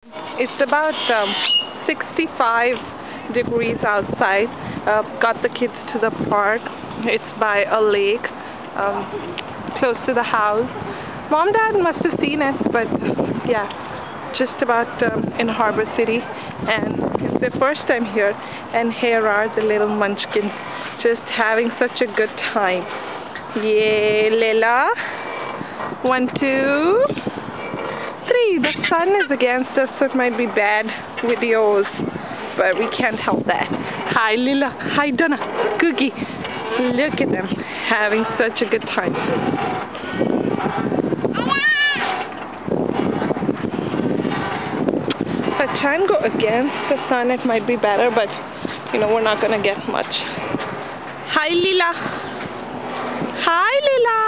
It's about 65 degrees outside. Got the kids to the park. It's by a lake, close to the house. Mom, Dad must have seen it, but yeah, just about in Harbor City, and it's their first time here. And here are the little munchkins, just having such a good time. Yay, Leila. 1, 2, 3. The sun is against us, so it might be bad videos, but we can't help that. Hi, Lila. Hi, Donna. Cookie. Look at them having such a good time. If I try and go against the sun, it might be better, but you know, we're not gonna get much. Hi, Lila. Hi, Lila.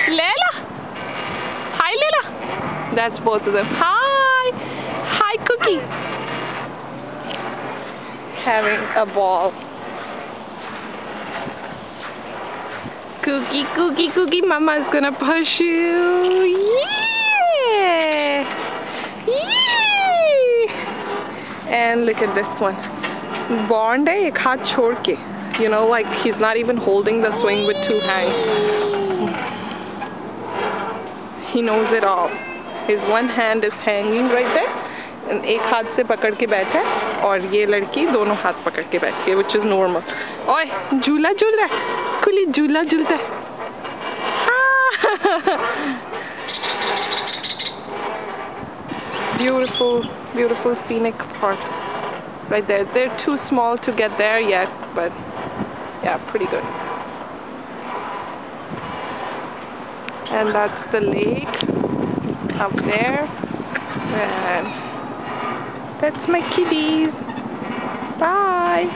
Leila. Hi, Lila. That's both of them. Hi. Hi, Cookie. Having a ball. Cookie, Cookie, Cookie. Mama's gonna push you. Yeah. Yay. And look at this one. Bond hai ek haath chhod ke. You know, like he's not even holding the swing with 2 hands. He knows it all. His one hand is hanging right there, and एक हाथ से पकड़ के बैठा है, और ये लड़की दोनों हाथ पकड़ के बैठी है, which is normal. ओए, झूला झूल रहा है, कुली झूला झूलता है. Beautiful, beautiful scenic park right there. They're too small to get there yet, but yeah, pretty good. And that's the lake up there, and that's my kitties. Bye.